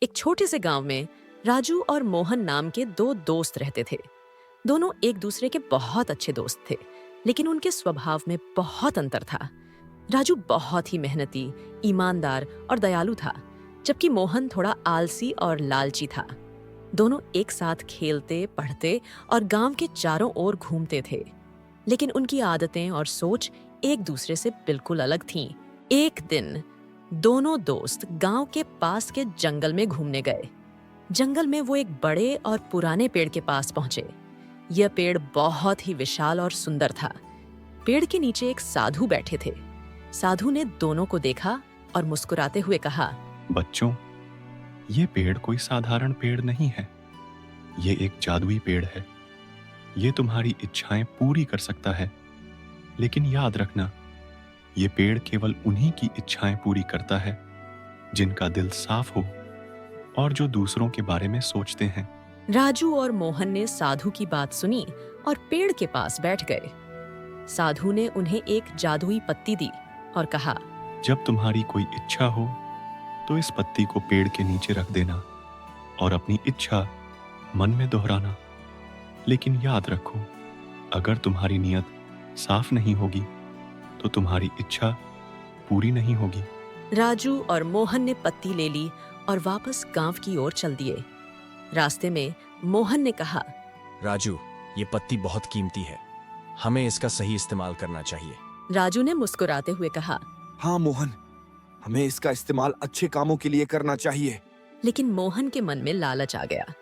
एक छोटे से गांव में राजू और मोहन नाम के दो दोस्त रहते थे। दोनों एक दूसरे के बहुत अच्छे दोस्त थे, लेकिन उनके स्वभाव में बहुत अंतर था। राजू बहुत ही मेहनती, ईमानदार और दयालु था, जबकि मोहन थोड़ा आलसी और लालची था। दोनों एक साथ खेलते, पढ़ते और गांव के चारों ओर घूमते थे, लेकिन उनकी आदतें और सोच एक दूसरे से बिल्कुल अलग थीं। एक दिन दोनों दोस्त गांव के पास के जंगल में घूमने गए। जंगल में वो एक बड़े और पुराने पेड़ के पास पहुंचे। यह पेड़ बहुत ही विशाल और सुंदर था। पेड़ के नीचे एक साधु बैठे थे। साधु ने दोनों को देखा और मुस्कुराते हुए कहा, बच्चों, ये पेड़ कोई साधारण पेड़ नहीं है। ये एक जादुई पेड़ है। ये तुम्हारी इच्छाएं पूरी कर सकता है। लेकिन याद रखना, ये पेड़ केवल उन्हीं की इच्छाएं पूरी करता है जिनका दिल साफ हो और जो दूसरों के बारे में सोचते हैं। राजू और मोहन ने साधु की बात सुनी और पेड़ के पास बैठ गए। साधु ने उन्हें एक जादुई पत्ती दी और कहा, जब तुम्हारी कोई इच्छा हो तो इस पत्ती को पेड़ के नीचे रख देना और अपनी इच्छा मन में दोहराना। लेकिन याद रखो, अगर तुम्हारी नियत साफ नहीं होगी तो तुम्हारी इच्छा पूरी नहीं होगी। राजू और मोहन ने पत्ती ले ली और वापस गांव की ओर चल दिए। रास्ते में मोहन ने कहा, राजू, ये पत्ती बहुत कीमती है। हमें इसका सही इस्तेमाल करना चाहिए। राजू ने मुस्कुराते हुए कहा, हाँ मोहन, हमें इसका इस्तेमाल अच्छे कामों के लिए करना चाहिए। लेकिन मोहन के मन में लालच आ गया।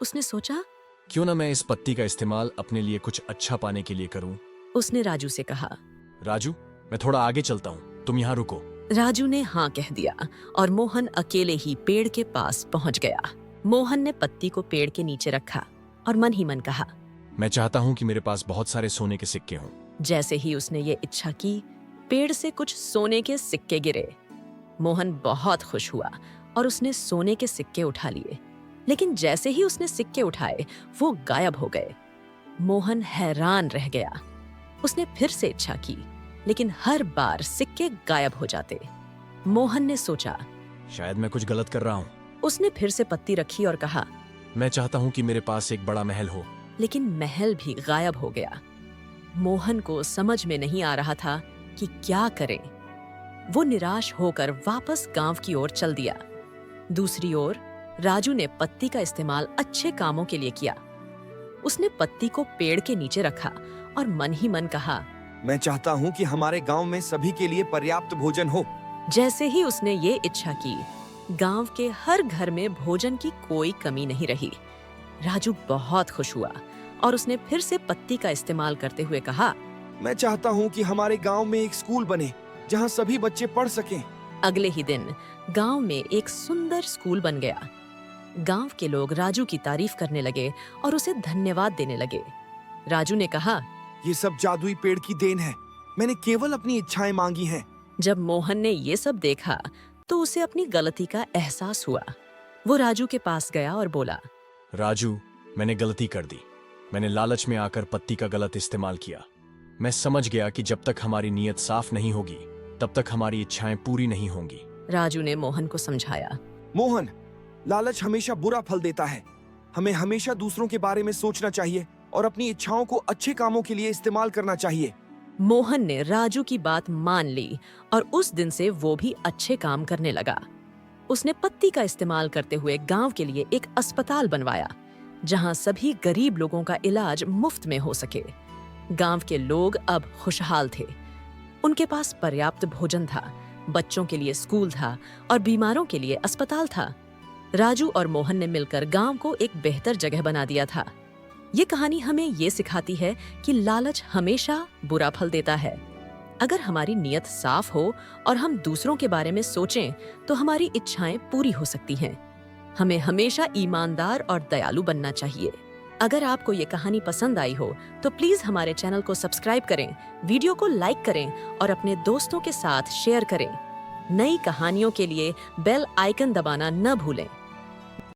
उसने सोचा, क्यों ना मैं इस पत्ती का इस्तेमाल अपने लिए कुछ अच्छा पाने के लिए करूं। उसने राजू से कहा। राजू, मैं थोड़ा आगे चलता हूं, तुम यहाँ रुको। राजू ने हाँ कह दिया और मोहन अकेले ही पेड़ के पास पहुंच गया। मोहन ने पत्ती को पेड़ के नीचे रखा और मन ही मन कहा, मैं चाहता हूं कि मेरे पास बहुत सारे सोने के सिक्के हों। जैसे ही उसने ये इच्छा की, पेड़ से कुछ सोने के सिक्के गिरे। मोहन बहुत खुश हुआ और उसने सोने के सिक्के उठा लिए। लेकिन जैसे ही उसने सिक्के उठाए, वो गायब हो गए। मोहन हैरान रह गया। उसने फिर से इच्छा की, लेकिन हर बार सिक्के गायब हो जाते। मोहन ने सोचा, शायद मैं कुछ गलत कर रहा हूं। उसने फिर से पत्ती रखी और कहा, मैं चाहता हूं कि मेरे पास एक बड़ा महल हो। लेकिन महल भी गायब हो गया। मोहन को समझ में नहीं आ रहा था कि क्या करे। वो निराश होकर वापस गांव की ओर चल दिया। दूसरी ओर राजू ने पत्ती का इस्तेमाल अच्छे कामों के लिए किया। उसने पत्ती को पेड़ के नीचे रखा और मन ही मन कहा, मैं चाहता हूँ कि हमारे गांव में सभी के लिए पर्याप्त भोजन हो। जैसे ही उसने ये इच्छा की, गांव के हर घर में भोजन की कोई कमी नहीं रही। राजू बहुत खुश हुआ और उसने फिर से पत्ती का इस्तेमाल करते हुए कहा, मैं चाहता हूँ कि हमारे गांव में एक स्कूल बने जहाँ सभी बच्चे पढ़ सकें। अगले ही दिन गांव में एक सुंदर स्कूल बन गया। गांव के लोग राजू की तारीफ करने लगे और उसे धन्यवाद देने लगे। राजू ने कहा, ये सब जादुई पेड़ की देन है। मैंने केवल अपनी इच्छाएं मांगी हैं। जब मोहन ने ये सब देखा तो उसे अपनी गलती का एहसास हुआ। वो राजू के पास गया और बोला, राजू, मैंने गलती कर दी। मैंने लालच में आकर पत्ती का गलत इस्तेमाल किया। मैं समझ गया कि जब तक हमारी नीयत साफ नहीं होगी, तब तक हमारी इच्छाएं पूरी नहीं होंगी। राजू ने मोहन को समझाया, मोहन, लालच हमेशा बुरा फल देता है। हमें हमेशा दूसरों के बारे में सोचना चाहिए और अपनी इच्छाओं को अच्छे कामों के लिए इस्तेमाल करना चाहिए। मोहन ने राजू की बात मान ली और उस दिन से वो भी अच्छे काम करने लगा। उसने पत्ती का इस्तेमाल करते हुए गांव के लिए एक अस्पताल बनवाया, जहां सभी गरीब लोगों का इलाज मुफ्त में हो सके। गांव के लोग अब खुशहाल थे। उनके पास पर्याप्त भोजन था, बच्चों के लिए स्कूल था और बीमारों के लिए अस्पताल था। राजू और मोहन ने मिलकर गांव को एक बेहतर जगह बना दिया था। ये कहानी हमें ये सिखाती है कि लालच हमेशा बुरा फल देता है। अगर हमारी नीयत साफ हो और हम दूसरों के बारे में सोचें, तो हमारी इच्छाएं पूरी हो सकती हैं। हमें हमेशा ईमानदार और दयालु बनना चाहिए। अगर आपको ये कहानी पसंद आई हो तो प्लीज हमारे चैनल को सब्सक्राइब करें, वीडियो को लाइक करें और अपने दोस्तों के साथ शेयर करें। नई कहानियों के लिए बेल आइकन दबाना न भूलें।